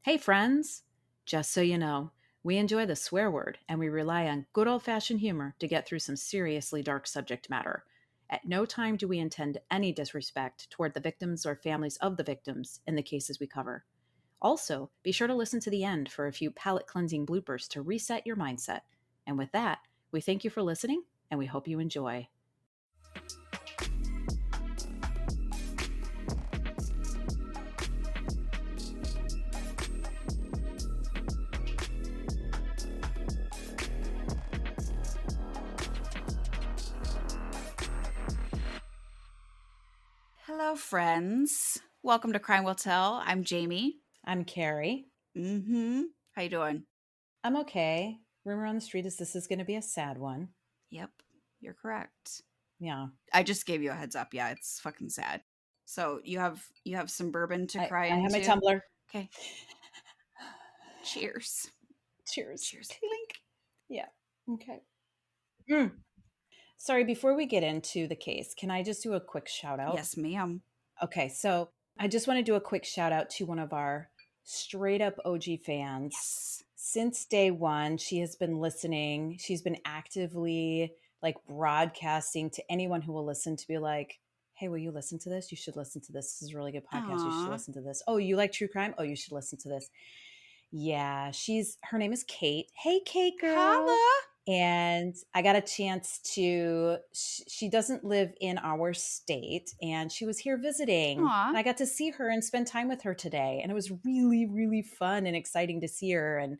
Hey, friends! Just so you know, we enjoy the swear word and we rely on good old fashioned humor to get through some seriously dark subject matter. At no time do we intend any disrespect toward the victims or families of the victims in the cases we cover. Also, be sure to listen to the end for a few palate cleansing bloopers to reset your mindset. And with that, we thank you for listening and we hope you enjoy. Hello, friends. Welcome to Crime Will Tell. I'm Jamie. I'm Carrie. How you doing? I'm okay. Rumor on the street is this is going to be a sad one. Yep, you're correct. Yeah. I just gave you a heads up. Yeah, it's fucking sad. So you have some bourbon to I cry have my into. tumbler. Okay. Cheers. Cheers. Cheers. Clink. Clink. Yeah. Okay. Mm. Sorry, before we get into the case, can I just do a quick shout out? Yes, ma'am. Okay, so I just want to do a quick shout out to one of our straight up OG fans. Yes. Since day one, she has been listening. She's been actively like broadcasting to anyone who will listen to be like, hey, will you listen to this? You should listen to this. This is a really good podcast. You should Aw. listen to this. Oh, you like true crime? Oh, you should listen to this. Yeah, her name is Kate. Hey, Kate girl. Holla. And I got a chance to, she doesn't live in our state, and she was here visiting. Aw. And I got to see her and spend time with her today. And it was really, really fun and exciting to see her. And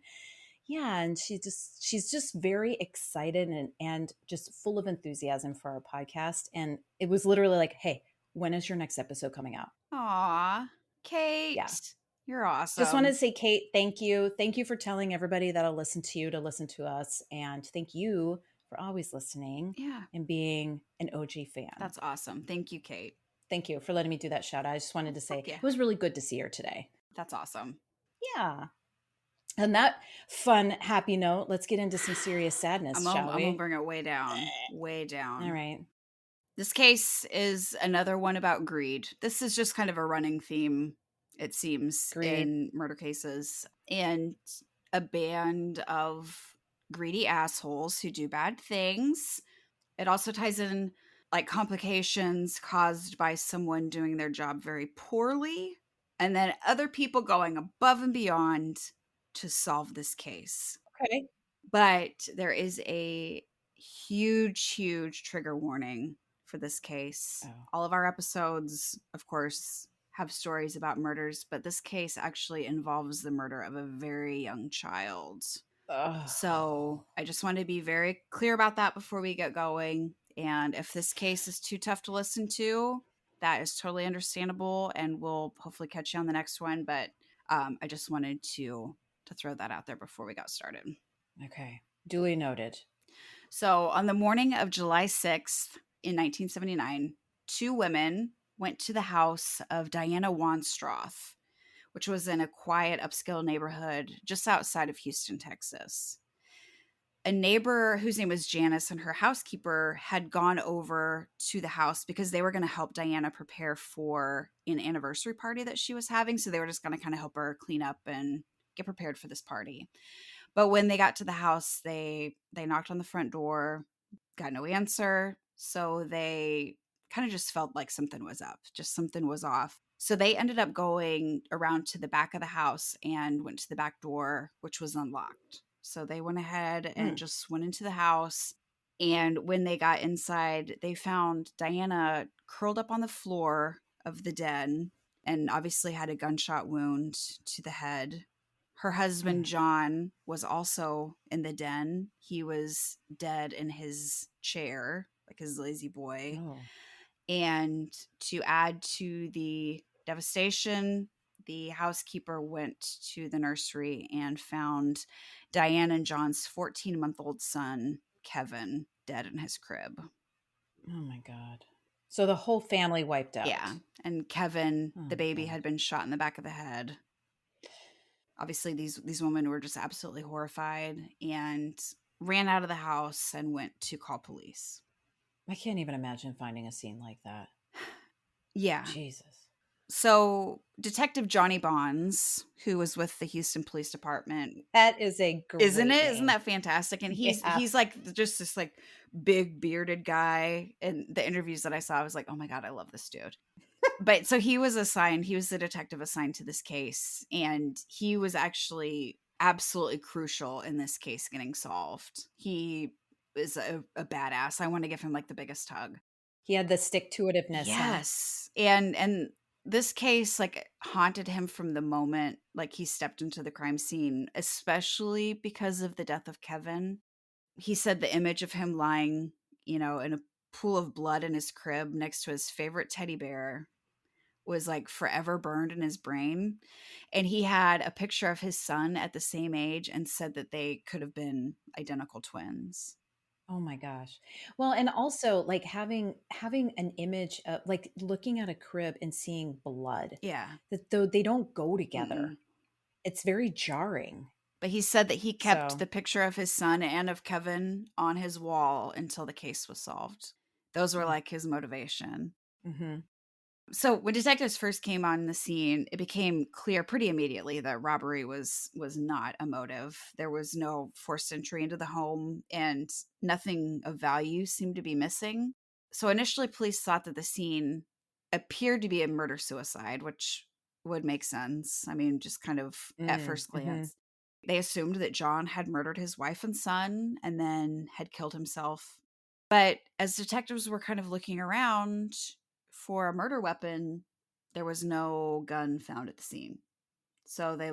yeah, and she's just very excited and just full of enthusiasm for our podcast. And it was literally like, hey, when is your next episode coming out? Aw. Yeah. Kate. You're Just wanted to awesome. say, Kate, thank you. Thank you for telling everybody that'll listen to you to listen to us. And thank you for always listening Yeah. and being an OG fan. That's awesome. Thank you, Kate. Thank you for letting me do that shout out. I just wanted to say Fuck yeah. it was really good to see her today. That's awesome. Yeah. On that fun, happy note, let's get into some serious sadness, I'm shall gonna we? bring it way down. Way down. All right. This case is another one about greed. This is just kind of a running theme, it seems, Greed. in murder cases. And a band of greedy assholes who do bad things. It also ties in like complications caused by someone doing their job very poorly, and then other people going above and beyond to solve this case. Okay. But there is a huge, huge trigger warning for this case. Oh. All of our episodes, of course, have stories about murders, but this case actually involves the murder of a very young child. Ugh. So I just want to be very clear about that before we get going. And if this case is too tough to listen to, that is totally understandable, and we'll hopefully catch you on the next one. But I just wanted to throw that out there before we got started. Okay. Duly noted. So, on the morning of July 6th in 1979, two women went to the house of Diana Wanstrath, which was in a quiet, upscale neighborhood just outside of Houston, Texas. A neighbor whose name was Janice and her housekeeper had gone over to the house because they were going to help Diana prepare for an anniversary party that she was having. So, they were just going to kind of help her clean up and get prepared for this party. But when they got to the house, they knocked on the front door, got no answer. So they kind of just felt like something was up, just something was off. So they ended up going around to the back of the house and went to the back door, which was unlocked. So they went ahead and just went into the house. And when they got inside, they found Diana curled up on the floor of the den and obviously had a gunshot wound to the head. Her husband, John, was also in the den. He was dead in his chair, like his lazy boy. Oh. And to add to the devastation, the housekeeper went to the nursery and found Diane and John's 14-month-old son, Kevin, dead in his crib. Oh my God. So the whole family wiped out. Yeah. And Kevin, Oh, the baby, God. had been shot in the back of the head. Obviously, these women were just absolutely horrified and ran out of the house and went to call police. I can't even imagine finding a scene like that. Yeah. Jesus. So, Detective Johnny Bonds, who was with the Houston Police Department, That is a isn't great it? Isn't name. that fantastic? And Yeah. he's like just this like big bearded guy. And the interviews that I saw, I was like, oh my god, I love this dude. But so he was the detective assigned to this case, and he was actually absolutely crucial in this case getting solved. He is a badass. I want to give him like the biggest hug. He had the stick-to-itiveness, huh? Yes. And this case like haunted him from the moment like he stepped into the crime scene, especially because of the death of Kevin. He said the image of him lying, in a pool of blood in his crib next to his favorite teddy bear was like forever burned in his brain. And he had a picture of his son at the same age and said that they could have been identical twins. Oh my gosh. Well, and also, like, having an image of like, looking at a crib and seeing blood, Yeah. that though they don't go together. Mm-mm. It's very jarring. But he said that he kept So the picture of his son and of Kevin on his wall until the case was solved. Those were mm, like his motivation. mhm. So when detectives first came on the scene, it became clear pretty immediately that robbery was not a motive. There was no forced entry into the home, and nothing of value seemed to be missing. So initially, police thought that the scene appeared to be a murder suicide, which would make sense. I mean, just kind of at first Mhm. glance. They assumed that John had murdered his wife and son and then had killed himself. But as detectives were kind of looking around for a murder weapon, there was no gun found at the scene. So they 'Kay.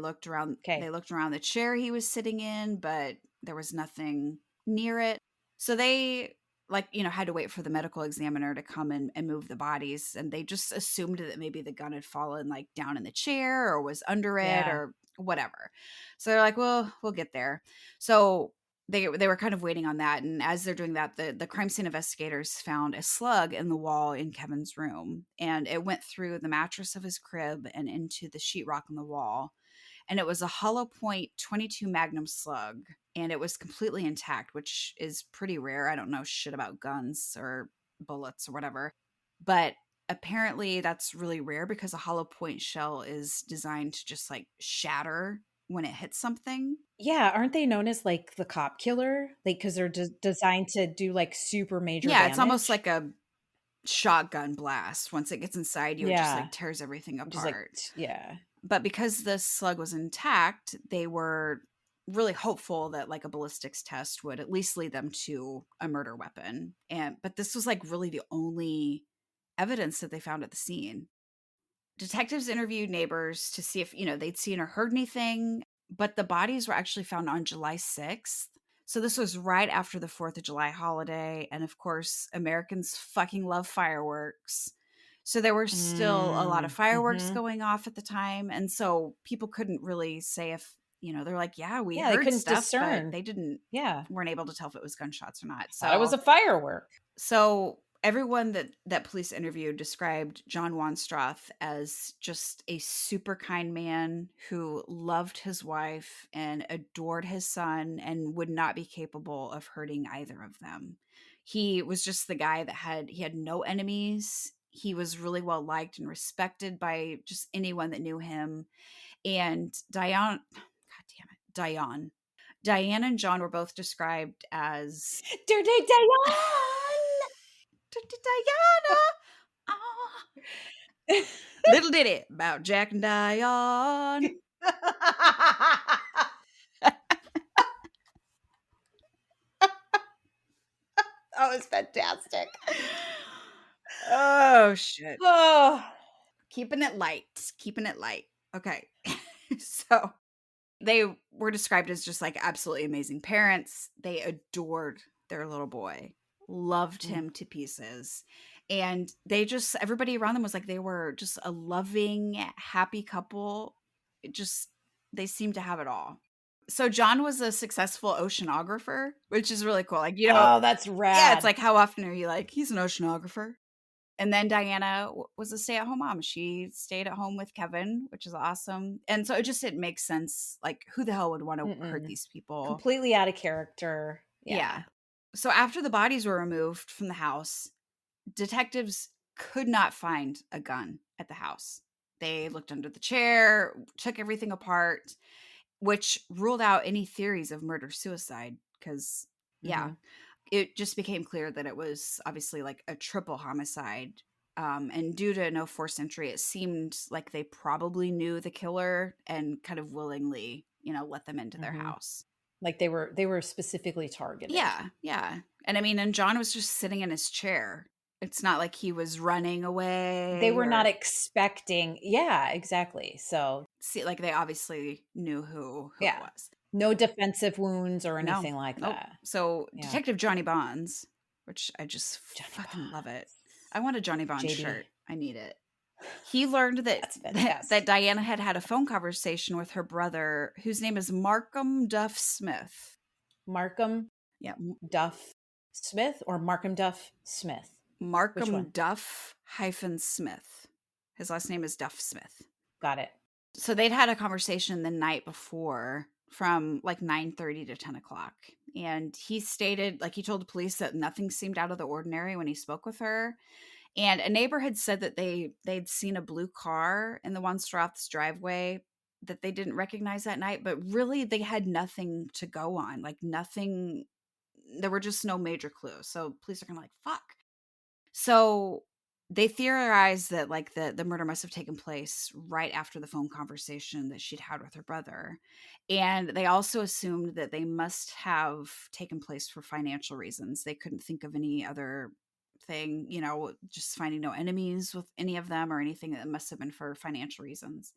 looked around the chair he was sitting in, but there was nothing near it. So they had to wait for the medical examiner to come and move the bodies, and they just assumed that maybe the gun had fallen like down in the chair or was under it Yeah. or whatever. So they're like, "Well, we'll get there." So they were kind of waiting on that, and as they're doing that, the crime scene investigators found a slug in the wall in Kevin's room, and it went through the mattress of his crib and into the sheetrock on the wall, and it was a hollow point 22 Magnum slug, and it was completely intact, which is pretty rare. I don't know shit about guns or bullets or whatever, but apparently that's really rare because a hollow point shell is designed to just like shatter when it hits something. Yeah, aren't they known as, like, the cop killer? Like, because 'cause they're designed to do, like, super major Yeah, it's almost damage? like a shotgun blast. Once it gets inside you, it just like Yeah. tears everything Just like apart. yeah. But because the slug was intact, they were really hopeful that like a ballistics test would at least lead them to a murder weapon. And but this was like really the only evidence that they found at the scene. Detectives interviewed neighbors to see if, they'd seen or heard anything, but the bodies were actually found on July 6th. So this was right after the 4th of July holiday. And of course, Americans fucking love fireworks. So there were still a lot of fireworks Mhm. going off at the time. And so people couldn't really say if, they're like, yeah, we Yeah, they heard couldn't stuff, but discern. they didn't, Yeah. weren't able to tell if it was gunshots or not. Thought it was So a firework. everyone that police interviewed described John Wanstrath as just a super kind man who loved his wife and adored his son and would not be capable of hurting either of them. He was just the guy that he had no enemies. He was really well liked and respected by just anyone that knew him. And God damn it, Diane and John were both described as Dirty Diane! Diana. Ah, little ditty about Jack and Diane. That was fantastic. Oh shit. Oh. Keeping it light. Keeping it light. Okay. So they were described as just like absolutely amazing parents. They adored their little boy, loved Mm. him to pieces. And everybody around them was like they were just a loving, happy couple. They seemed to have it all. So John was a successful oceanographer, which is really cool. Like, Oh, that's yeah, it's rad. like how often are you like, he's an oceanographer? And then Diana was a stay-at-home mom. She stayed at home with Kevin, which is awesome. And so it makes sense. Like, who the hell would want to hurt Mm-mm. these people? Completely out of character. Yeah. Yeah. So after the bodies were removed from the house, detectives could not find a gun at the house. They looked under the chair, took everything apart, which ruled out any theories of murder suicide because, yeah, Mhm. it just became clear that it was obviously like a triple homicide. And due to no forced entry, it seemed like they probably knew the killer and kind of willingly, let them into their Mhm. house. Like they were specifically targeted. Yeah, yeah. And I mean, and John was just sitting in his chair. It's not like he was running They away were not or expecting. Yeah, exactly. So, see, like they obviously knew who it yeah. was. No defensive wounds or No, anything like nope. that. So Yeah. Detective Johnny Bonds, which I just Johnny fucking love it. I Bonds. want a Johnny Bonds JB. shirt. I need it. He learned that That's that fantastic. Diana had a phone conversation with her brother, whose name is Markham Duff Smith. Markham Yeah, Duff Smith or Markham Duff Smith? Which Markham one? Duff hyphen Smith. His last name is Duff Smith. Got it. So they'd had a conversation the night before from like 9:30 to 10 o'clock. And he stated, like he told the police that nothing seemed out of the ordinary when he spoke with her. And a neighbor had said that they'd seen a blue car in the Wanstrath's driveway that they didn't recognize that night, but really they had nothing to go on. Like nothing, there were just no major clues. So police are kind of like, fuck. So they theorized that like the murder must have taken place right after the phone conversation that she'd had with her brother. And they also assumed that they must have taken place for financial reasons. They couldn't think of any other thing, just finding no enemies with any of them or anything that must have been for financial reasons.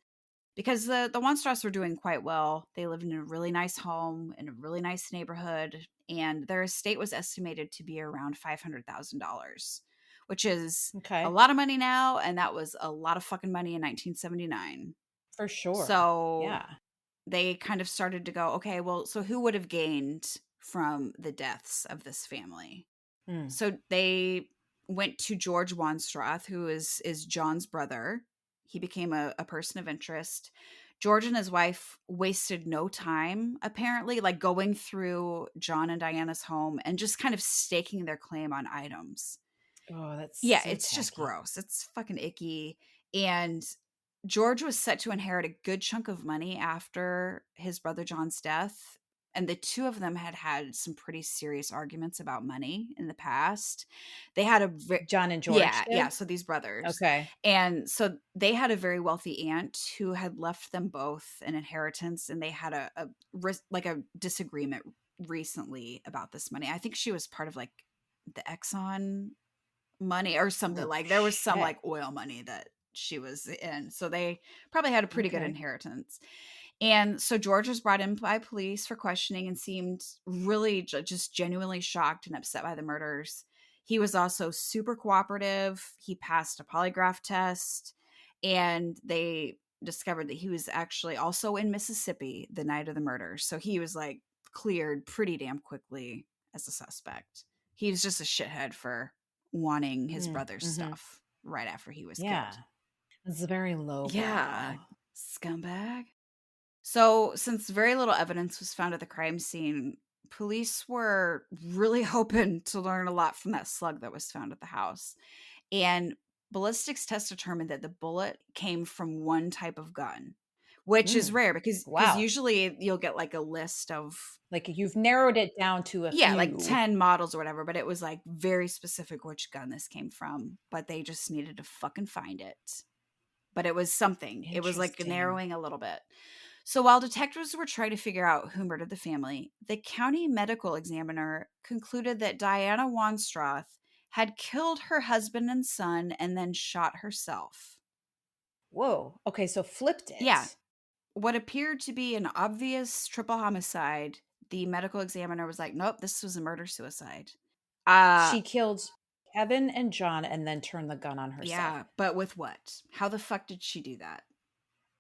Because the Wanstraths were doing quite well. They lived in a really nice home in a really nice neighborhood, and their estate was estimated to be around $500,000, which is a Okay. lot of money now, and that was a lot of fucking money in 1979. For sure. So Yeah. they kind of started to go, okay, well, so who would have gained from the deaths of this family? Mm. So they went to George Wanstrath, who is John's brother. He became a person of interest. George and his wife wasted no time, apparently, like going through John and Diana's home and just kind of staking their claim on items. Oh, that's Yeah, so it's just tacky. gross. It's fucking icky. And George was set to inherit a good chunk of money after his brother John's death. And the two of them had had some pretty serious arguments about money in the past. They had John and George yeah, yeah. did? So these brothers. Okay. And so they had a very wealthy aunt who had left them both an inheritance, and they had like a disagreement recently about this money. I think she was part of like the Exxon money or something, Oh, like there was some shit. like oil money that she was in. So they probably had a pretty good Okay. inheritance. And so George was brought in by police for questioning and seemed really just genuinely shocked and upset by the murders. He was also super cooperative. He passed a polygraph test, and they discovered that he was actually also in Mississippi the night of the murders. So he was like cleared pretty damn quickly as a suspect. He was just a shithead for wanting his Mm, brother's mhm. stuff right after he was Yeah. killed. It's very Yeah, lowbrow. scumbag. So, since very little evidence was found at the crime scene, police were really hoping to learn a lot from that slug that was found at the house. And ballistics tests determined that the bullet came from one type of gun, which is Mm. rare because Wow. usually you'll get like a list of, Like, you've narrowed it down to a yeah, like few. 10 models or whatever, but it was like very specific which gun this came from, but they just needed to fucking find it. But it was something. It was like Interesting. narrowing a little bit. So while detectives were trying to figure out who murdered the family, the county medical examiner concluded that Diana Wanstrath had killed her husband and son and then shot herself. Whoa. Okay, so flipped Yeah, it. what appeared to be an obvious triple homicide, the medical examiner was like, nope, this was a murder suicide. Uh She killed Kevin and John and then turned the gun on herself. yeah, but with what? How the fuck did she do that?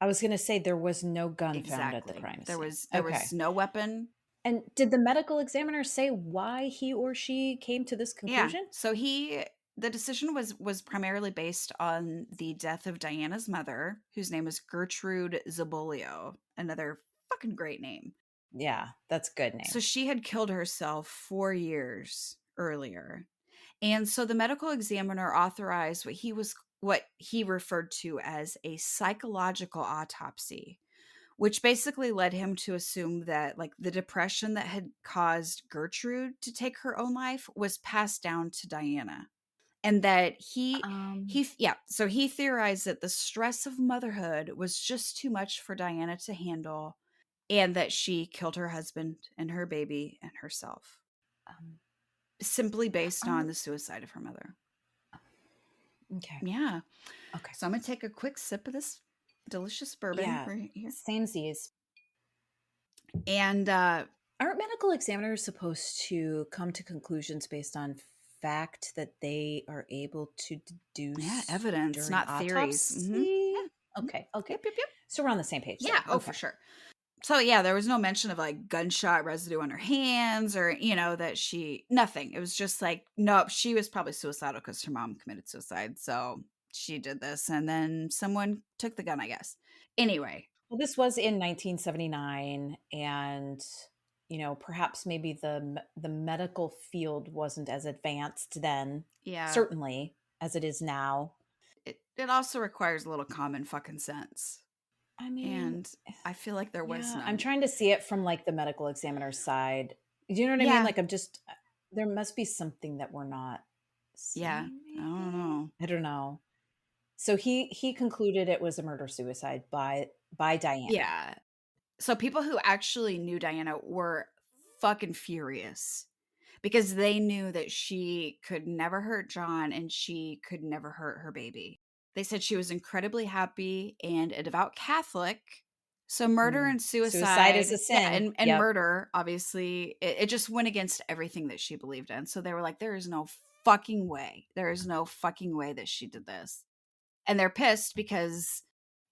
I was gonna say there was no gun found at the Exactly. crime There scene. was there Okay. was no weapon. And did the medical examiner say why he or she came to this Yeah. conclusion? So the decision was primarily based on the death of Diana's mother, whose name was Gertrude Zabolio, another fucking great name. Yeah, that's a good So name. she had killed herself 4 years earlier. And so the medical examiner authorized what he was what he referred to as a psychological autopsy, which basically led him to assume that like the depression that had caused Gertrude to take her own life was passed down to Diana. And that Um, yeah, so he theorized that the stress of motherhood was just too much for Diana to handle, and that she killed her husband and her baby and herself, um, simply based on are the suicide of her mother. okay. Yeah. Okay. So I'm gonna take a quick sip of this delicious bourbon Yeah. right here. Samesies. And Aren't medical examiners supposed to come to conclusions based on fact that they are able to yeah, deduce evidence, during not theories. autopsy? Yeah. Mhm. Okay, okay. Yep, yep, yep. So we're on the same page Yeah, there. oh, for Okay. sure. So yeah, there was no mention of like gunshot residue on her hands or, that she, nothing. It was just like, nope, she was probably suicidal because her mom committed suicide. So she did this and then someone took the gun, I guess. Anyway, Well, this was in 1979, and perhaps maybe the medical field wasn't as advanced then, yeah, certainly as it is now. it also requires a little common fucking sense. I mean, And I feel like there was yeah, I'm none. trying to see it from like the medical examiner's side. Do you know what I mean? Yeah, Like, I'm just there must be something that we're not yeah. seeing, I don't maybe. know. I don't know. So he concluded it was a murder suicide by Diana. Yeah. So people who actually knew Diana were fucking furious because they knew that she could never hurt John and she could never hurt her baby. They said she was incredibly happy and a devout Catholic. So murder Mm. and Suicide is suicide, a yeah, sin. and Yep. murder, obviously, it just went against everything that she believed in. So they were like, there is no fucking way. There is no fucking way that she did this. And they're pissed because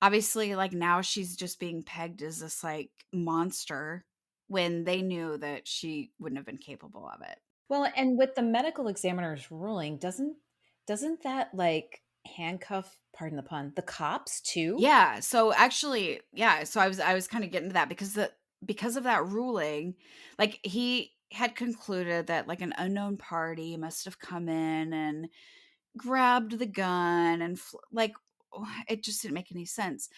obviously like now she's just being pegged as this like monster when they knew that she wouldn't have been capable of it. Well, and with the medical examiner's ruling, doesn't that like handcuff, pardon the pun, the cops too? Yeah, so actually, yeah, so I was kind of getting to that because of that ruling, like he had concluded that like an unknown party must have come in and grabbed the gun and like it just didn't make any sense.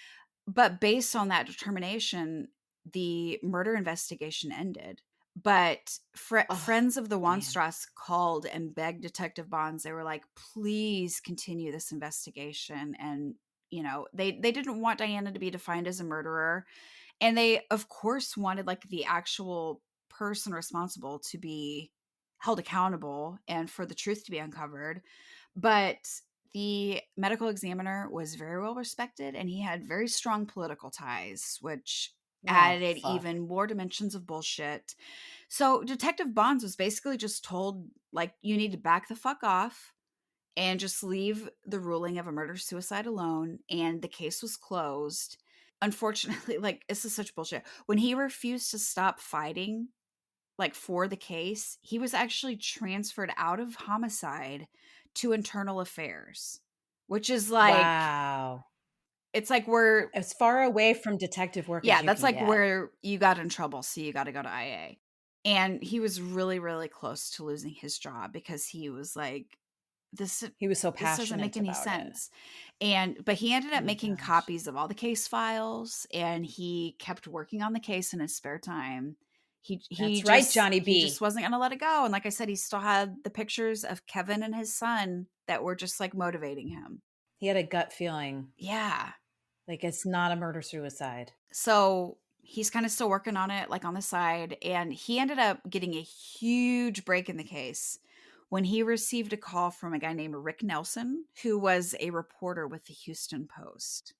But based on that determination, the murder investigation ended. But Oh, friends of the man. Wanstraths called and begged Detective Bonds. They were like, "Please continue this investigation." And they didn't want Diana to be defined as a murderer, and they of course wanted like the actual person responsible to be held accountable and for the truth to be uncovered. But the medical examiner was very well respected and he had very strong political ties, which Oh, added fuck. even more dimensions of bullshit. So Detective Bonds was basically just told, like, you need to back the fuck off and just leave the ruling of a murder suicide alone. And the case was closed. Unfortunately, like, this is such bullshit. When he refused to stop fighting, like for the case, he was actually transferred out of homicide to internal affairs, which is like, Wow. it's like where, As far away from detective work as yeah, you that's can like get. where you got in trouble. So you got to go to IA. And he was really, really close to losing his job because he was like, this He was so this doesn't make passionate any about it. sense. But he ended Oh up my making gosh. copies of all the case files and he kept working on the case in his spare time. That's right, Johnny He just B. wasn't going to let it go, and like I said, he still had the pictures of Kevin and his son that were just like motivating him. He had a gut feeling Yeah. like it's not a murder suicide. So he's kind of still working on it, like on the side. And he ended up getting a huge break in the case when he received a call from a guy named Rick Nelson, who was a reporter with the Houston Post.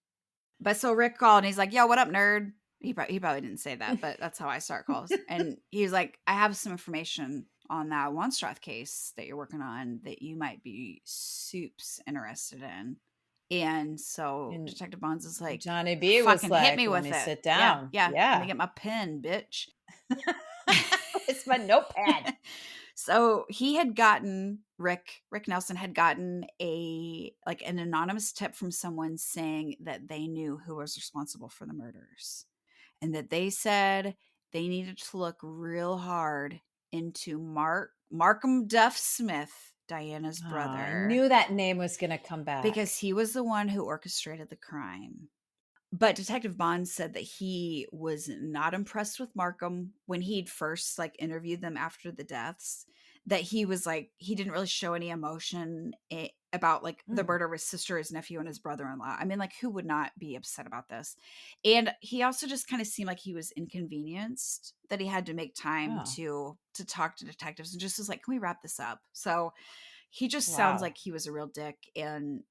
But so Rick called and he's like, "Yo, what up, nerd?" He probably didn't say that, but that's how I start calls. And he's like, "I have some information on that Wanstrath case that you're working on that you might be soups interested in." And so And Detective Bonds is like, Johnny B was "Fucking hit like, me let with me it." sit Yeah, down. yeah. Let me Yeah. get my pen, bitch. It's my notepad. So he had gotten Rick Nelson had gotten a like an anonymous tip from someone saying that they knew who was responsible for the murders and that they said they needed to look real hard into Markham Duff Smith Diana's Oh, I brother, knew that name was going to come because back. he was the one who orchestrated the crime. But Detective Bond said that he was not impressed with Markham when he'd first like interviewed them after the deaths. That he was like he didn't really show any emotion about like the Hmm. murder of his sister, his nephew, and his brother-in-law. I mean, like who would not be upset about this? And he also just kind of seemed like he was inconvenienced that he had to make time Oh, to talk to detectives and just was like, "Can we wrap this up?" So he just sounds wow. like he was a real dick, and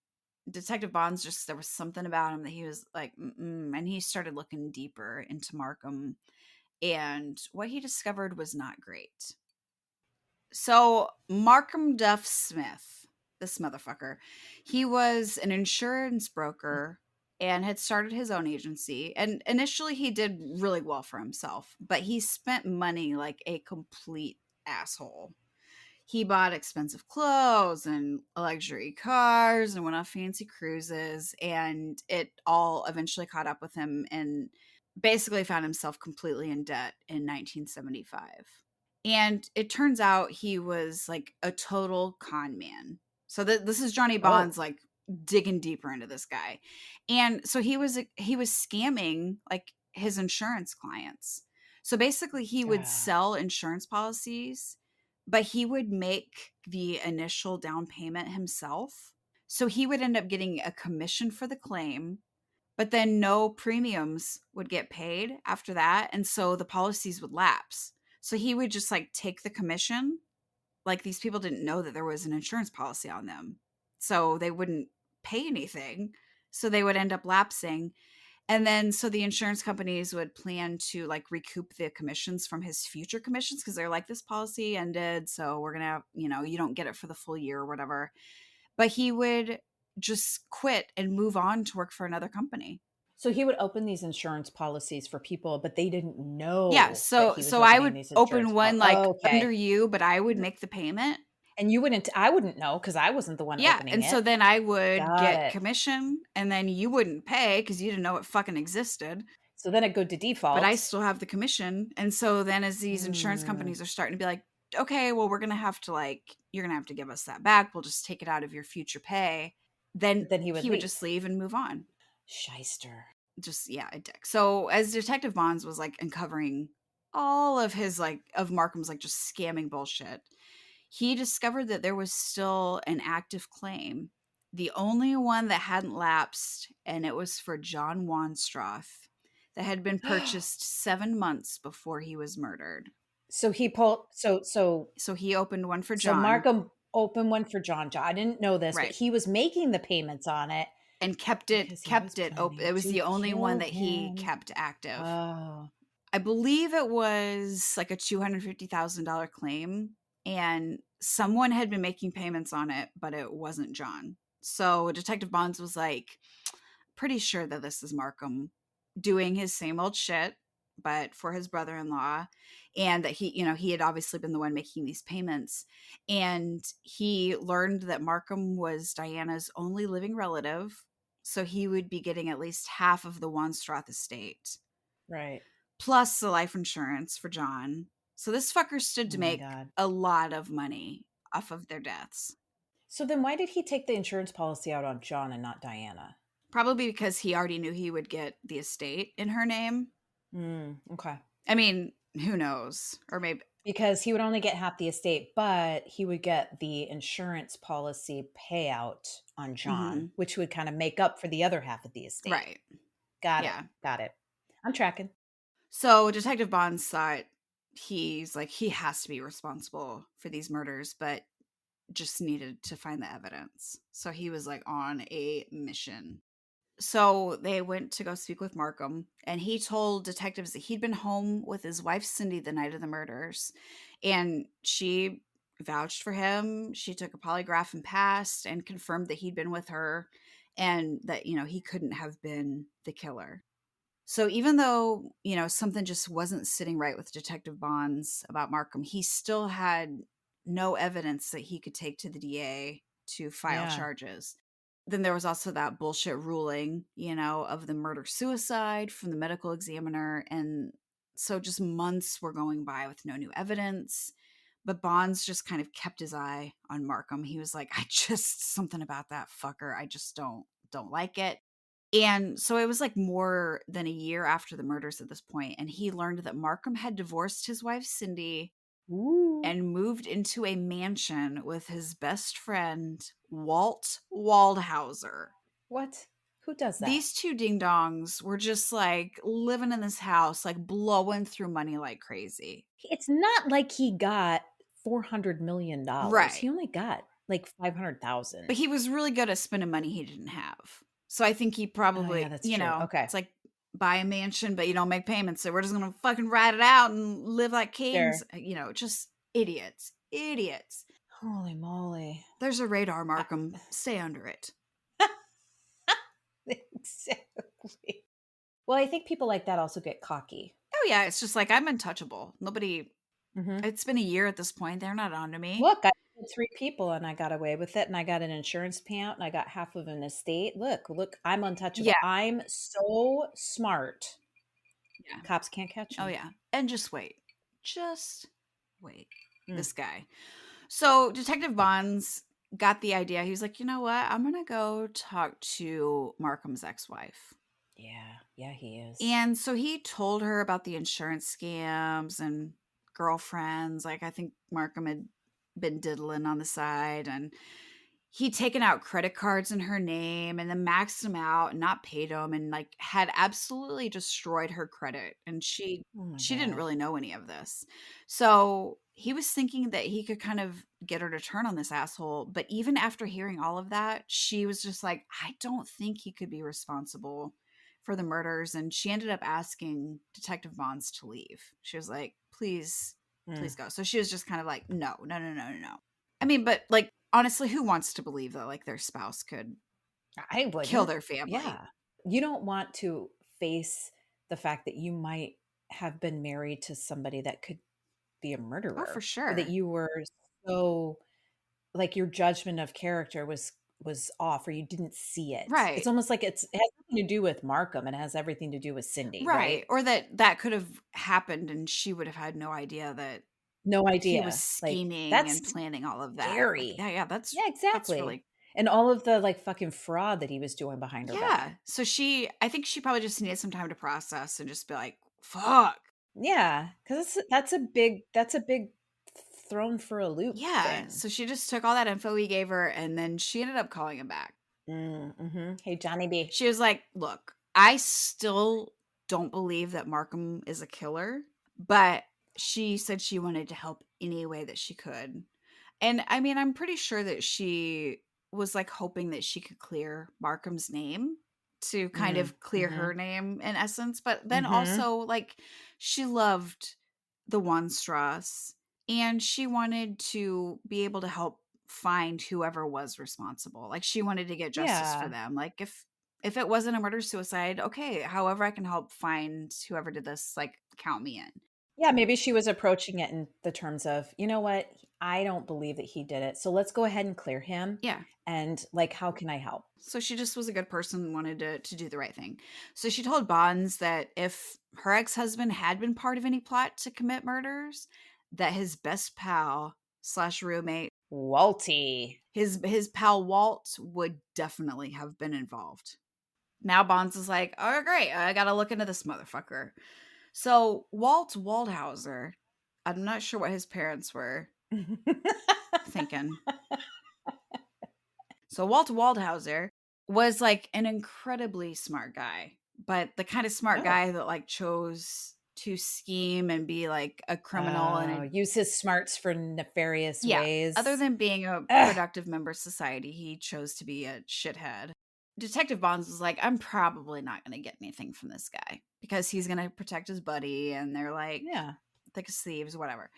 Detective Bond's just there was something about him that he was like, mm-mm, and he started looking deeper into Markham, and what he discovered was not great. So Markham Duff Smith, this motherfucker, he was an insurance broker and had started his own agency. And initially, he did really well for himself, but he spent money like a complete asshole. He bought expensive clothes and luxury cars and went on fancy cruises, and it all eventually caught up with him and basically found himself completely in debt in 1975. And it turns out he was like a total con man. So this is Johnny Oh, Bond's like digging deeper into this guy. And so he was scamming like his insurance clients. So basically he would ah, sell insurance policies, but he would make the initial down payment himself. So he would end up getting a commission for the claim, but then no premiums would get paid after that. And so the policies would lapse. So he would just like take the commission. Like these people didn't know that there was an insurance policy on them. So they wouldn't pay anything. So they would end up lapsing. And then so the insurance companies would plan to like recoup the commissions from his future commissions because they're like, this policy ended. So we're going to, you don't get it for the full year or whatever. But he would just quit and move on to work for another company. so he would open these insurance policies for people, but they didn't Yeah, know that so he was so I opening would these open insurance one, policies. like, Oh, under okay. you, but I would make the payment. And you wouldn't, I wouldn't know because I wasn't the one Yeah, opening and so it. then I would Got get it. commission, and then you wouldn't pay because you didn't know it fucking existed, So then it go to but I default. still have the commission, and so then as these insurance Hmm. companies are starting to be like, "Okay, well, we're gonna have to, like you're gonna have to give us that back, we'll just take it out of your future pay," then Then he would he would leave. just leave and move on. Shyster. Just yeah, a dick. So as Detective Bonds was like uncovering all of his like of Markham's like just scamming bullshit, he discovered that there was still an active claim, the only one that hadn't lapsed, and it was for John Wanstrath that had been purchased 7 months before he was murdered. So he pulled. So he opened one for So John, Markham opened one for John. I didn't know this, but right, he was making the payments on it and kept it because he was kept it open. planning It was to the only one kill that he him. kept active. Oh, I believe it was like a $250,000 claim, and someone had been making payments on it, but it wasn't John. So Detective Bonds was like, pretty sure that this is Markham doing his same old shit, but for his brother in law. And that he had obviously been the one making these payments. And he learned that Markham was Diana's only living relative. So he would be getting at least half of the Wanstrath estate right. plus the life insurance for John. So this fucker stood to Oh my make God. a lot of money off of their deaths. So then why did he take the insurance policy out on John and not Diana? Probably because he already knew he would get the estate in her name. Okay. I mean, who knows? Or maybe. Because he would only get half the estate, but he would get the insurance policy payout on John, Mhm. which would kind of make up for the other half of the estate. Right. Got it. Yeah. Got it. I'm tracking. So Detective Bonds thought he's like, he has to be responsible for these murders, but just needed to find the evidence. So he was like on a mission. So they went to go speak with Markham, and he told detectives that he'd been home with his wife Cindy the night of the murders, and she vouched for him. She took a polygraph and passed, and confirmed that he'd been with her, and that he couldn't have been the killer. So even though something just wasn't sitting right with Detective Bonds about Markham, he still had no evidence that he could take to the DA to file Yeah. charges. Then there was also that bullshit ruling, of the murder suicide from the medical examiner. And so just months were going by with no new evidence. But Bonds just kind of kept his eye on Markham. He was like, I just something about that fucker. I just don't like it. And so it was like more than a year after the murders at this point, and he learned that Markham had divorced his wife Cindy Ooh. and moved into a mansion with his best friend Walt Waldhauser. What? Who does that? These two ding dongs were just like living in this house, like blowing through money like crazy. It's not like he got $400 million. Right. He only got like But 500,000. he was really good at spending money he didn't have. So I think he Oh yeah, probably, that's true. Okay. it's like buy a mansion, but you don't make payments. So we're just going to fucking ride it out and live like kings. Sure. Just idiots. Idiots. Holy moly. There's a radar, I- Markham. Stay under it. exactly. Well, I think people like that also get cocky. Oh, yeah. It's just like I'm untouchable. Nobody, Hmm. it's been a year at this point. They're not on to me. Look, I killed 3 people and I got away with it, and I got an insurance payout, and I got half of an estate. Look, I'm Yeah. untouchable. I'm so smart. Yeah. Cops can't catch Oh, me. yeah. And just wait. Just wait. Mm, This guy. So Detective Bonds got the idea. He was like, you know what? I'm going to go talk to Markham's ex wife. yeah, he is. And so he told her about the insurance scams and girlfriends. Like, I think Markham had been diddling on the side, and he'd taken out credit cards in her name and then maxed them out and not paid them, and like had absolutely destroyed her credit. And Oh my she didn't god. really know any of this. So he was thinking that he could kind of get her to turn on this asshole. But even after hearing all of that, she was just like, I don't think he could be responsible for the murders. And she ended up asking Detective Bonds to leave. She was like, please Mm, go. So she was just kind of like, no, no, no, no, no, no. I mean, but like, honestly, who wants to believe that like their spouse could I kill wouldn't. their family? Yeah. You don't want to face the fact that you might have been married to somebody that could be a Oh, for murderer, or that sure. you were so, like, your judgment of character was off, or you didn't see it. It's Right. almost like it has nothing to do with Markham, it has everything to do with Cindy, Right. right? Or that could have happened and she would have had no idea that No he was idea. Like, scheming that's and planning all of that. Like, scary. yeah, Yeah, that's exactly. really And all of the, like, fucking fraud that he was doing behind her yeah. back. So I think she probably just needed some time to process and just be like, fuck. Yeah, because that's a big thrown for a loop Yeah. thing. So she just took all that info he gave her and then she ended up calling him back. Mhm. Hey, Johnny B. She was like, "Look, I still don't believe that Markham is a killer, but she said she wanted to help any way that she could." And I mean, I'm pretty sure that she was like hoping that she could clear Markham's name to kind of clear her Mhm. name in essence, but then Mhm. also like she loved the Wanstraths and she wanted to be able to help find whoever was responsible. Like she wanted to get justice for Yeah. them. Like if it wasn't a murder suicide, okay, however I can help find whoever did this, like count me in. Yeah, maybe she was approaching it in the terms of, "You know what? I don't believe that he did it, so let's go ahead and clear him, Yeah. and, like, how can I help?" So she just was a good person and wanted to do the right thing. So she told Bonds that if her ex-husband had been part of any plot to commit murders, that his best pal slash roommate, Walty. his pal Walt, would definitely have been involved. Now Bonds is like, oh great, I gotta look into this motherfucker. So Walt Waldhauser, I'm not sure what his parents were thinking. So Walt Waldhauser was like an incredibly smart guy, but the kind of smart Oh. guy that like chose to scheme and be like a criminal and a Use his smarts for nefarious yeah. Other ways. than being a Ugh. productive member of society, he chose to be a shithead. Detective Bonds was like, I'm probably not going to get anything from this guy because he's going to protect his buddy, and they're like Yeah. thick as thieves, whatever.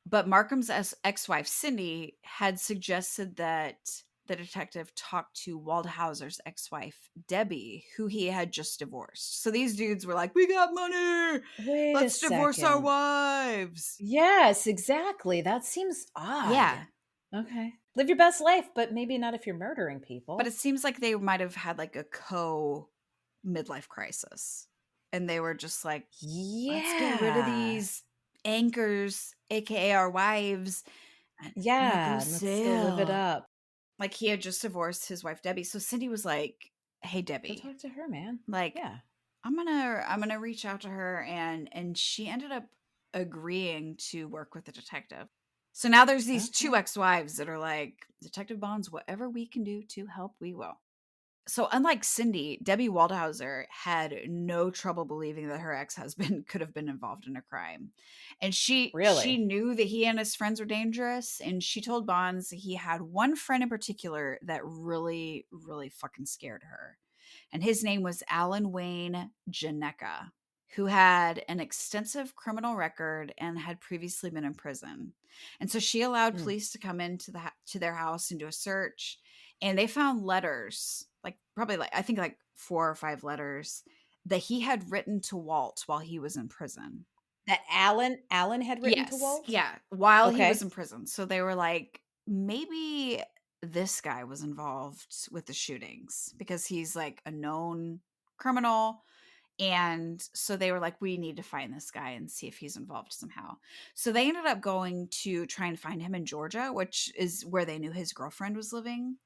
But Markham's ex-wife Cindy had suggested that the detective talk to Waldhauser's ex-wife Debbie, who he had just divorced. So these dudes were like, "We got money. Wait a Let's divorce our second. wives." Yes, exactly. That seems odd. Yeah, Okay. Live your best life, but maybe not if you're murdering but it people. seems like they might have had like a co midlife crisis. And they were just like, let's get rid of Yeah. these anchors, aka our wives. And I'm like, Yeah, let's go live it Lucille. up. Like, he had just divorced his wife Debbie. So Cindy was like, "Hey Go Debbie, talk to her, man. like, Yeah. I'm gonna reach out to her," and she ended up agreeing to work with the detective. So now there's these two Okay. ex-wives that are like, "Detective Bonds, whatever we can do to help, we will." So unlike Cindy, Debbie Waldhauser had no trouble believing that her ex-husband could have been involved in a crime. And she Really? knew that he and his friends were dangerous, and she told Bonds that he had one friend in particular that really really fucking scared her. And his name was Alan Wayne Janeka, who had an extensive criminal record and had previously been in prison. And so she allowed Mm. police to come into to their house and do a search, and they found letters, like probably like I think like 4 or 5 letters that he had written to Walt while he was in prison. That Alan had written to Yes, Walt? yeah, while he was Okay. in prison. So they were like, maybe this guy was involved with the shootings because he's like a known criminal. And so they were like, we need to find this guy and see if he's involved somehow. So they ended up going to try and find him in Georgia, which is where they knew his girlfriend was living.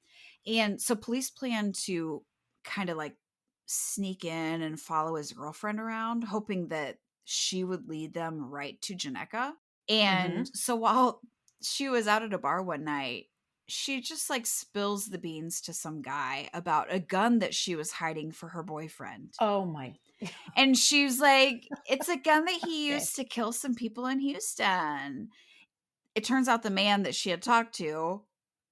And so police planned to kind of like sneak in and follow his girlfriend around, hoping that she would lead them right to Janeka. And Mhm. so while she was out at a bar one night, she just like spills the beans to some guy about a gun that she was hiding for her boyfriend. Oh my. And she's like, it's a gun that he Okay. used to kill some people in Houston. It turns out the man that she had talked to,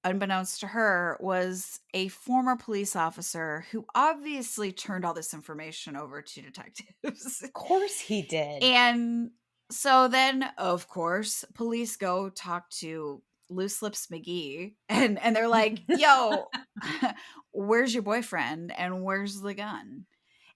unbeknownst to her, was a former police officer who obviously turned all this information over to detectives. Of course he did. And so then, of course, police go talk to Loose Lips McGee, and they're like, yo, where's your boyfriend and where's the gun?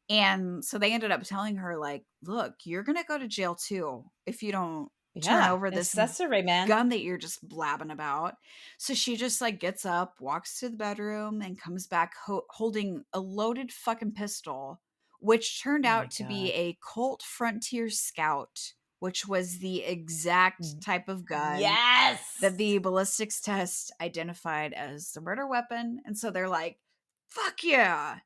And so they ended up telling her, like, look, you're going to go to jail too if you don't turn Yeah, over this accessory, man. gun that you're just blabbing about. So she just like gets up, walks to the bedroom, and comes back holding a loaded fucking pistol, which turned Oh my out to be god. a Colt Frontier Scout, which was the exact type of gun that Yes! the ballistics test identified as the murder weapon. And so they're like, fuck yeah.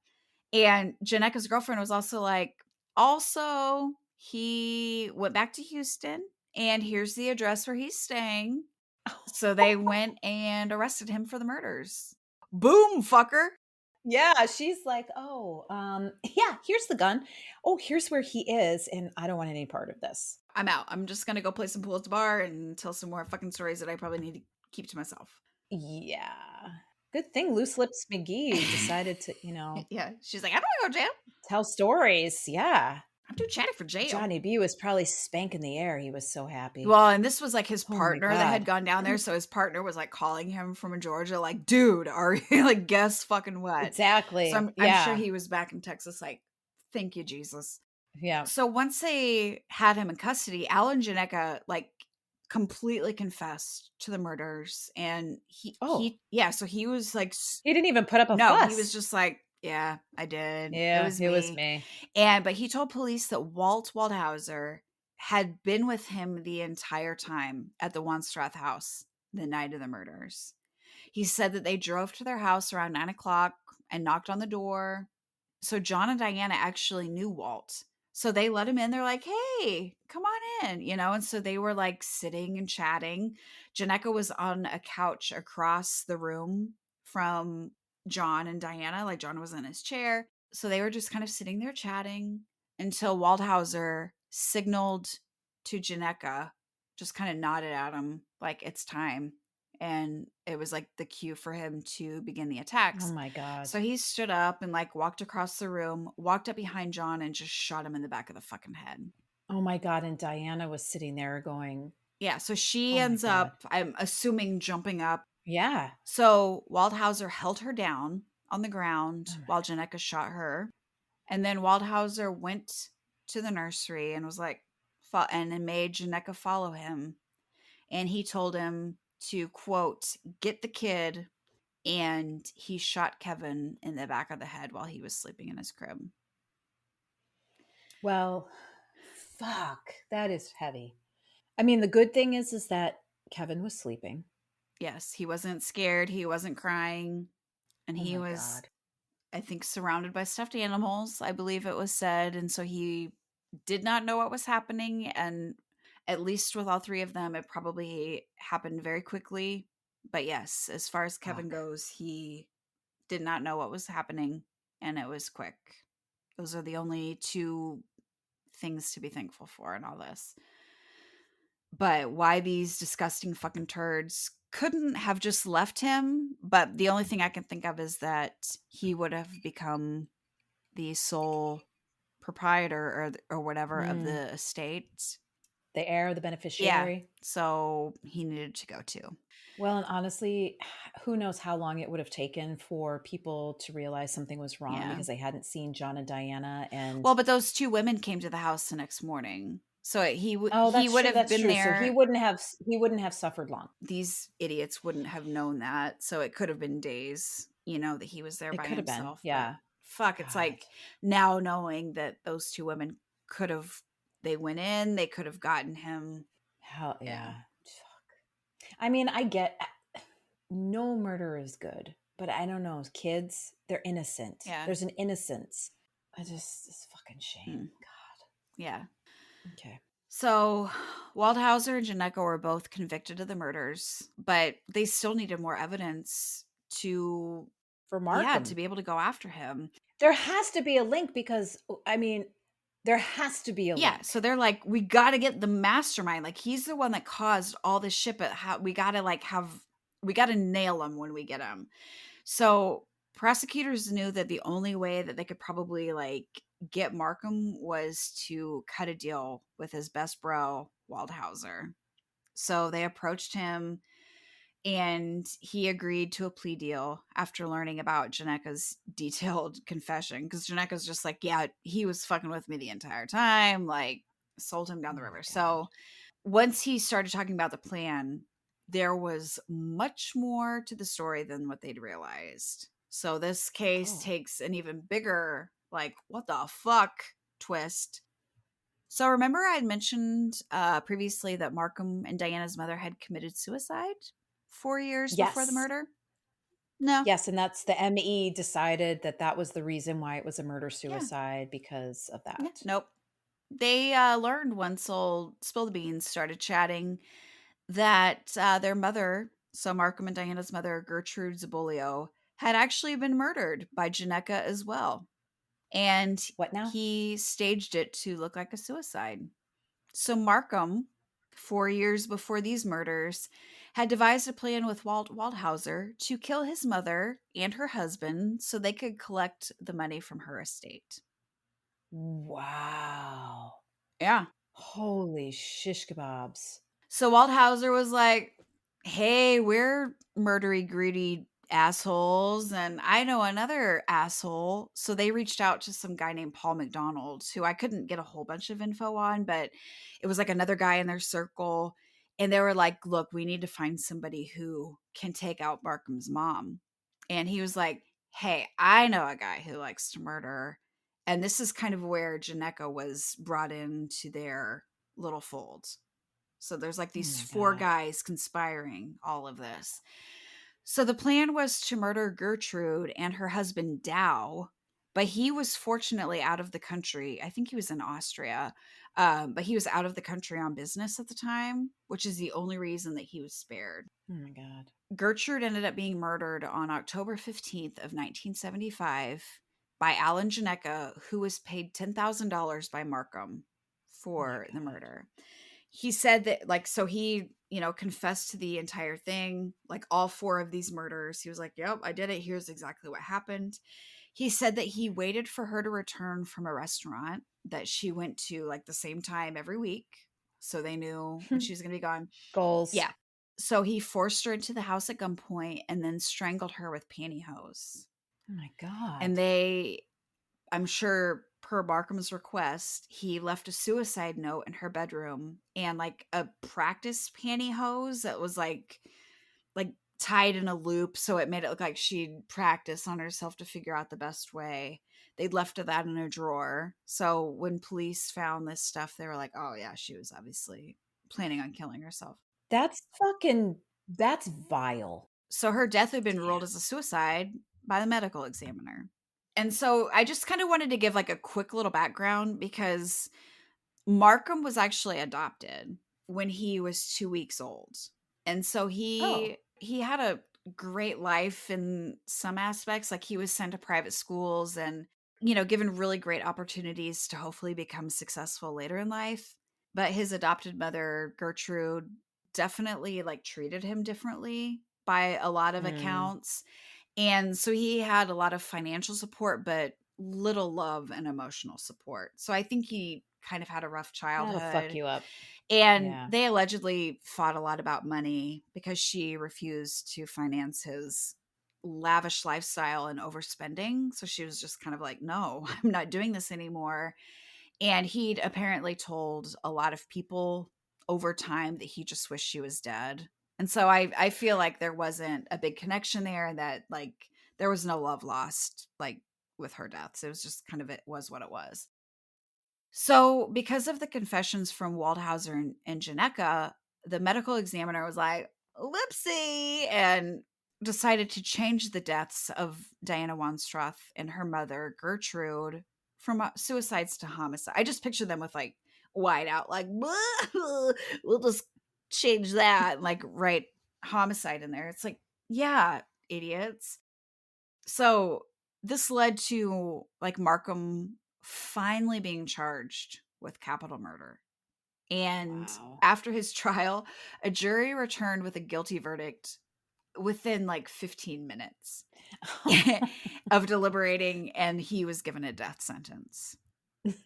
And Janeka's girlfriend was also like, also, he went back to Houston and here's the address where he's staying. So they went and arrested him for the murders. Boom, fucker. Yeah, she's like, "Oh, yeah, here's the gun. Oh, here's where he is, and I don't want any part of this." I'm out. I'm just going to go play some pool at the bar and tell some more fucking stories that I probably need to keep to myself. Yeah. Good thing Loose Lips McGee decided to, Yeah. She's like, I don't want to go to jail. tell stories. Yeah. I'm too chatty for jail. Johnny B was probably spanking the air. He was so happy. Well, and this was like his Oh my partner that had god. gone down there. So his partner was like calling him from Georgia, like, dude, are you like, guess fucking what? So Exactly. I'm sure Yeah. he was back in Texas, like, thank you, Jesus. Yeah. So once they had him in custody, Alan Janeka like completely confessed to the murders. And Oh, yeah, so he was like, he didn't even put up a no, he was fuss. just like, yeah, I did. It Yeah, was it was me. me. But he told police that Walt Waldhauser had been with him the entire time at the Wanstrath house the night of the murders. He said that they drove to their house around 9 o'clock and knocked on the door. So John and Diana actually knew Walt. So they let him in. They're like, hey, come on in, And so they were like sitting and chatting. Janeka was on a couch across the room from John and Diana. Like John was in his chair. So they were just kind of sitting there chatting until Waldhauser signaled to Janeka, just kind of nodded at him like it's time. And it was like the cue for him to begin the Oh attacks. my god. So he stood up and like walked across the room, walked up behind John and just shot him in the back of the fucking head. Oh my god, and Diana was sitting there going, Yeah, so she "Oh my ends god." up, I'm assuming, jumping up. Yeah. So Waldhauser held her down on the Oh ground my while Janeka shot her. And then Waldhauser went to the nursery and was like, and then made Janeka follow him. And he told him to, quote, get the kid. And he shot Kevin in the back of the head while he was sleeping in his crib. well, fuck, that is heavy. I mean, the good thing is that Kevin was sleeping. Yes, he wasn't scared, he wasn't crying, and Oh he my was, god. I think, surrounded by stuffed animals, I believe it was said, and so he did not know what was happening, and at least with all 3 of them, it probably happened very quickly. But yes, as far as Kevin Fuck. goes, he did not know what was happening, and it was quick. Those are the only 2 things to be thankful for in all this. But why these disgusting fucking turds couldn't have just left him, but the only thing I can think of is that he would have become the sole proprietor or whatever of Mm, the estate. the heir, the Yeah, beneficiary. so he needed to go too. Well, and honestly, who knows how long it would have taken for people to realize something was wrong Yeah. because they hadn't seen John and Diana. And Well, but those 2 women came to the house the next morning. So oh, he that's would true. have That's been true. So there. he wouldn't have suffered long. These idiots wouldn't have known that, so it could have been days, that he was there It by could have been. himself, but Yeah. fuck, it's God. like now knowing that those 2 women could have they went in, they could have gotten him. Hell Yeah. yeah. I mean, I get no murder is good, but I don't know. Kids, they're innocent. Yeah. There's an innocence. It's fucking shame. Mm, yeah. God. Okay. So, Waldhauser and Janeka were both convicted of the murders, but they still needed more evidence to For yeah, to Markham, be able to go after him. there has to be a link because, I mean, there has to be a Yeah, so link. they're like, "We gotta get the mastermind, like, he's the one that caused all this shit, but how we gotta, like, we gotta nail him when we get him." So, prosecutors knew that the only way that they could probably, like, get Markham was to cut a deal with his best bro, Waldhauser. So, they approached him and he agreed to a plea deal after learning about Janeka's detailed confession. Because Janeka's just like, yeah, he was fucking with me the entire time, like, sold him down Oh the my river. God. So once he started talking about the plan, there was much more to the story than what they'd realized. So this case Oh, takes an even bigger, like, what the fuck twist. So remember I had mentioned previously that Markham and Diana's mother had committed suicide 4 years before the yes. murder? No. Yes. And that's the ME decided that that was the reason why it was a murder Yeah. suicide because of Yeah. that. Nope. They learned once old Spill the Beans started chatting that their mother, so Markham and Diana's mother, Gertrude Zabolio, had actually been murdered by Janeka as well. And What now? he staged it to look like a suicide. So Markham, 4 years before these murders, had devised a plan with Waldhauser to kill his mother and her husband so they could collect the money from her estate. Wow. Yeah. Holy shish kebabs. So Waldhauser was like, "Hey, we're murdery, greedy assholes, and I know another asshole." So they reached out to some guy named Paul McDonald, who I couldn't get a whole bunch of info on, but it was like another guy in their circle. And they were like, "Look, we need to find somebody who can take out Markham's mom." And he was like, "Hey, I know a guy who likes to murder." And this is kind of where Janeka was brought into their little fold. So there's like Oh these my 4 God. guys conspiring all of this. So the plan was to murder Gertrude and her husband Dow, but he was fortunately out of the country. I think he was in Austria, but he was out of the country on business at the time, which is the only reason that he was spared. Oh my God. Gertrude ended up being murdered on October 15th of 1975 by Alan Janeka, who was paid $10,000 by Markham Oh my for the God. murder. He said that, like, so he, confessed to the entire thing, like all 4 of these murders. He was like, "Yep, I did it. Here's exactly what happened." He said that he waited for her to return from a restaurant that she went to like the same time every week. So they knew when she was going to be gone. Goals. Yeah. So he forced her into the house at gunpoint and then strangled her with pantyhose. Oh my And God. they, I'm sure per Markham's request, he left a suicide note in her bedroom and like a practice pantyhose that was like tied in a loop, so it made it look like she'd practice on herself to figure out the best way. They'd left that in a drawer. So when police found this stuff, they were like, "Oh yeah, she was obviously planning on killing herself. that's vile. So her death had been ruled Damn. as a suicide by the medical examiner. And so I just kind of wanted to give like a quick little background because Markham was actually adopted when he was 2 weeks old. And so Oh. he had a great life in some aspects. Like he was sent to private schools and, given really great opportunities to hopefully become successful later in life. But his adopted mother, Gertrude, definitely like treated him differently by a lot of Mm. accounts. And so he had a lot of financial support, but little love and emotional support. So I think he kind of had a rough That'll fuck childhood. you up. And Yeah. they allegedly fought a lot about money because she refused to finance his lavish lifestyle and overspending. So she was just kind of like, no, I'm not doing this anymore. And he'd apparently told a lot of people over time that he just wished she was dead. And so I feel like there wasn't a big connection there and that like there was no love lost like with her death. So it was just kind of it was what it was. So because of the confessions from Waldhauser and Janeka, the medical examiner was like, whoopsie, and decided to change the deaths of Diana Wanstrath and her mother, Gertrude, from suicides to homicide. I just picture them with like wide out, like, we'll just change that and like write homicide in there. It's like, yeah, idiots. So this led to like Markham finally being charged with capital murder. And Wow. after his trial, a jury returned with a guilty verdict within like 15 minutes of deliberating, and he was given a death sentence.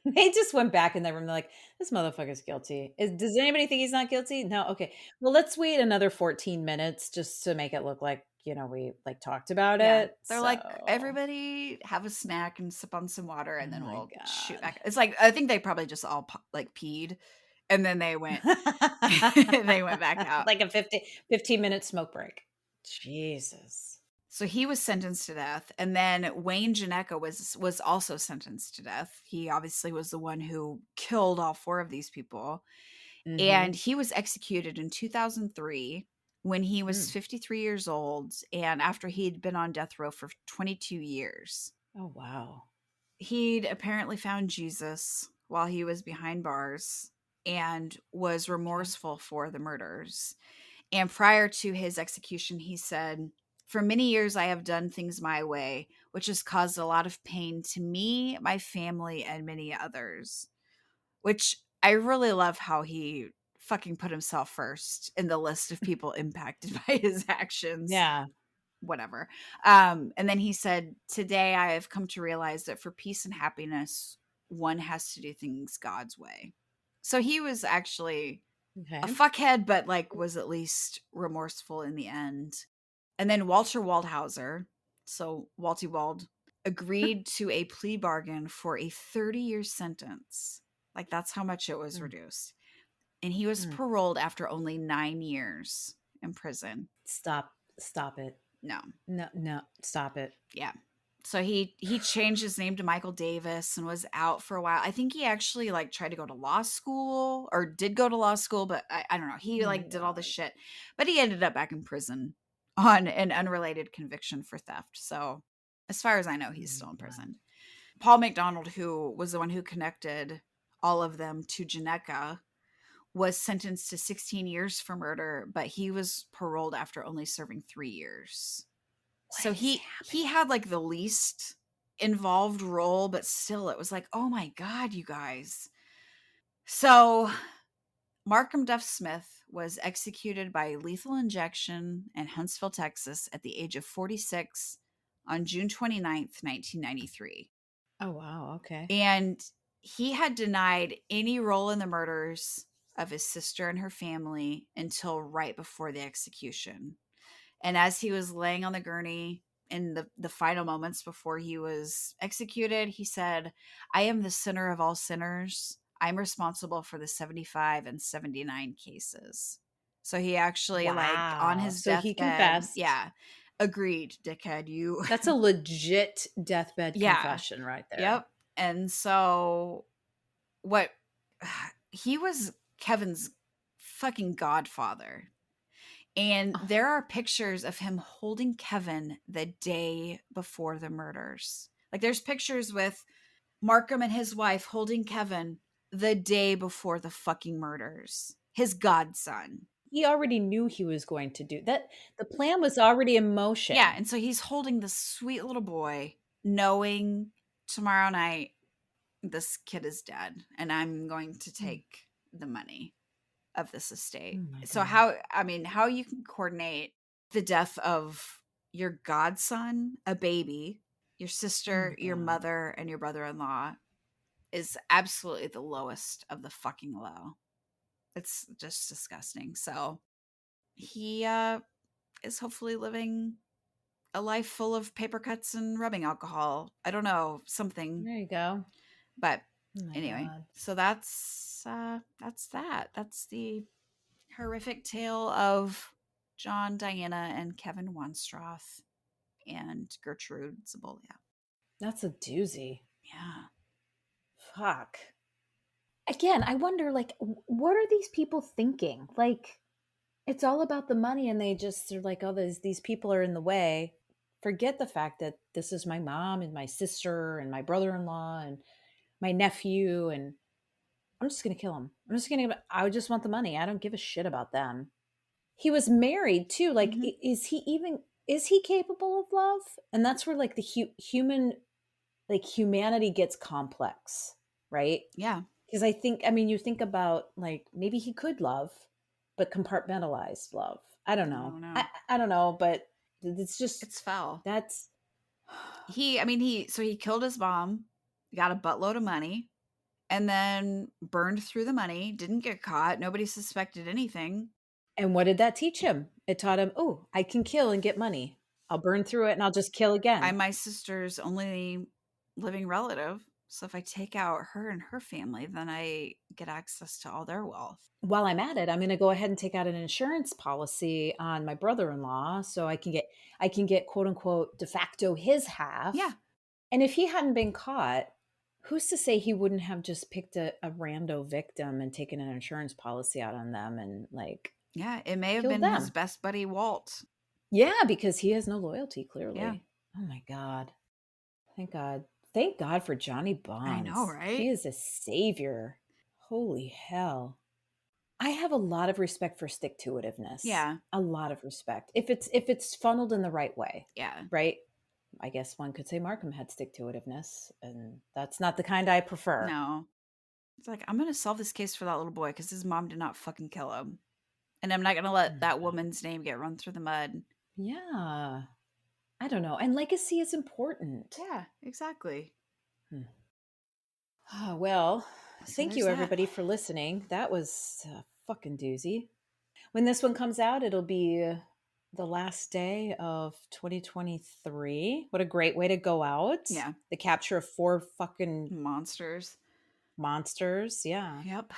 They just went back in their room. They're like, "This motherfucker's guilty. Does anybody think he's not guilty? No. Okay. Well, let's wait another 14 minutes just to make it look like we like talked about Yeah. it." They're like, So, everybody have a snack and sip on some water, oh and then my we'll shoot god. back. It's like, I think they probably just all like peed, and then they went, they went back out. Like a 15-minute smoke break. Jesus. So he was sentenced to death, and then Wayne Janeka was also sentenced to death. He obviously was the one who killed all four of these people, and Mhm. he was executed in 2003 when he was Mm. 53 years old, and after he'd been on death row for 22 years. Oh, wow. He'd apparently found Jesus while he was behind bars and was Okay. remorseful for the murders. And prior to his execution, he said, "For many years, I have done things my way, which has caused a lot of pain to me, my family, and many others." Which I really love how he fucking put himself first in the list of people impacted by his actions. Yeah. Whatever. And then he said, "Today I have come to realize that for peace and happiness, one has to do things God's way." So he was actually a Okay. fuckhead, but like was at least remorseful in the end. And then Walter Waldhauser, so Walty Wald, agreed to a plea bargain for a 30-year sentence. Like that's how much it was Mm, reduced. And he was mm. paroled after only 9 years in prison. Stop it. No, No, no, stop it. yeah. So he changed his name to Michael Davis and was out for a while. I think he actually like tried to go to law school or did go to law school, but I don't know. He Oh my like did all this god. shit, but he ended up back in prison on an unrelated conviction for theft. So as far as I know, Oh he's my still in god. prison. Paul McDonald, who was the one who connected all of them to Janeka, was sentenced to 16 years for murder, but he was paroled after only serving 3 years. What So is he happening? had like the least involved role, but still it was like, oh my god, you guys. So Markham Duff Smith was executed by lethal injection in Huntsville, Texas at the age of 46 on June 29th, 1993. Oh, wow, okay. And he had denied any role in the murders of his sister and her family until right before the execution. And as he was laying on the gurney in the final moments before he was executed, he said, "I am the sinner of all sinners. I'm responsible for the 75 and 79 cases." So he actually, like, on Wow. his So he deathbed, confessed. yeah, agreed, dickhead, you. That's a legit deathbed Yeah. confession right there. Yep. And so what he was Kevin's fucking godfather. And Oh, there are pictures of him holding Kevin the day before the murders. Like there's pictures with Markham and his wife holding Kevin the day before the fucking murders. His godson. he already knew he was going to do that. The plan was already in Yeah, motion. and so he's holding this sweet little boy, knowing tomorrow night this kid is dead and I'm going to Mm. take the money of this estate. Oh my So God. how you can coordinate the death of your godson, a baby, your Oh my sister, your God. mother, and your brother-in-law is absolutely the lowest of the fucking low. It's just disgusting. So he is hopefully living a life full of paper cuts and rubbing alcohol. I don't know, something. There you go. But Oh my anyway, God. so that's that. That's the horrific tale of John, Diana, and Kevin Wanstrath and Gertrude Zabolia. That's a doozy. Yeah. Fuck. Again, I wonder, like, what are these people thinking? Like, it's all about the money, and they just are like, oh, these people are in the way. Forget the fact that this is my mom and my sister and my brother-in-law and my nephew, and I'm just gonna kill him. I just want the money. I don't give a shit about them. He was married too. Like, Hmm. is he capable of love? And that's where, like, the human, like, humanity gets complex, right? Yeah. Because I think, I mean, you think about, like, maybe he could love, but compartmentalized love. I don't I know. don't know. I don't know, but it's just It's foul. that's He killed his mom, got a buttload of money, and then burned through the money, didn't get caught, nobody suspected anything. and what did that teach him? It taught him, oh, I can kill and get money. I'll burn through it and I'll just kill I'm again. my sister's only living relative. So if I take out her and her family, then I get access to all their wealth. While I'm at it, I'm going to go ahead and take out an insurance policy on my brother-in-law so I can get quote unquote de facto his Yeah. half. And if he hadn't been caught, who's to say he wouldn't have just picked a rando victim and taken an insurance policy out on them and, like, Yeah. It may have killed been his them? best buddy, Walt. Yeah, because he has no loyalty, Yeah. clearly. Oh my God. Thank God. Thank God for Johnny I know, Bonds. right? He is a savior. Holy hell. I have a lot of respect for stick to itiveness. Yeah. A lot of respect. If it's funneled in the right way, Yeah. right? I guess one could say Markham had stick to itiveness, and that's not the kind I prefer. No. It's like, I'm going to solve this case for that little boy because his mom did not fucking kill him. And I'm not going to Oh let my that God. woman's name get run through the mud. Yeah. I don't know. And legacy is important. Yeah, exactly. Hmm. Well, So thank there's you that. everybody for listening. That was a fucking doozy. When this one comes out, it'll be the last day of 2023. What a great way to go out. Yeah. The capture of 4 fucking Monsters. monsters. Yeah. Yep.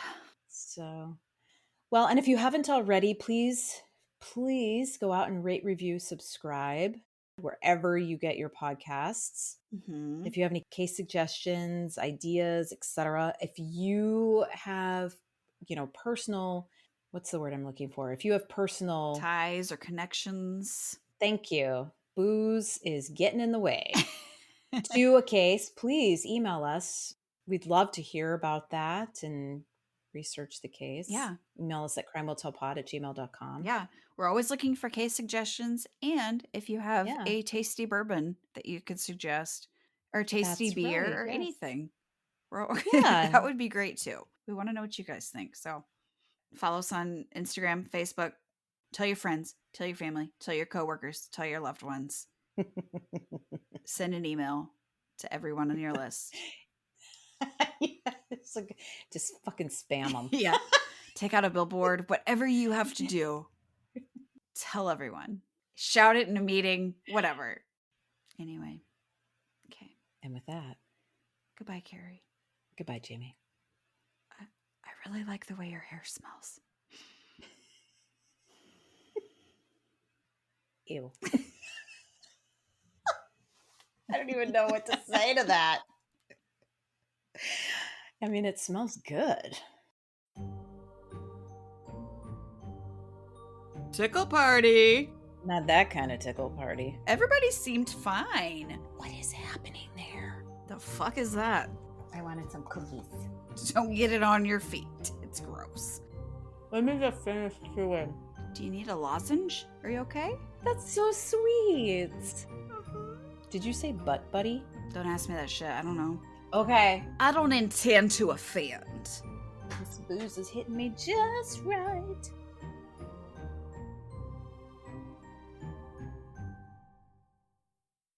So, well, and if you haven't already, please go out and rate, review, subscribe wherever you get your podcasts. Hmm. If you have any case suggestions, ideas, etc., if you have, personal, what's the word I'm looking for? If you have personal, Ties or connections. thank you. Booze is getting in the way. To a case, please email us. We'd love to hear about that and research the case. Yeah. Email us at crimehotelpod@gmail.com. Yeah. We're always looking for case suggestions. And if you have Yeah, a tasty bourbon that you could suggest, or tasty that's beer, right. or Yes. anything, Yeah. that would be great too. We want to know what you guys think. So follow us on Instagram, Facebook. Tell your friends, tell your family, tell your coworkers, tell your loved ones. Send an email to everyone on your list. Yeah, it's like, just fucking spam them. Yeah. Take out a billboard, whatever you have to do. Tell everyone. Shout it in a meeting, whatever. Anyway, okay. And with that, Goodbye, Carrie. goodbye, Jamie. I really like the way your hair smells. Ew. I don't even know what to say to that. I mean, it smells good. Tickle party. Not that kind of tickle party. Everybody seemed fine. What is happening there? The fuck is that? I wanted some cookies. Don't get it on your feet. It's gross. Let me just finish chewing. Do you need a lozenge? Are you okay? That's so sweet. Did you say butt buddy? Don't ask me that shit. I don't know. Okay. I don't intend to offend. This booze is hitting me just right.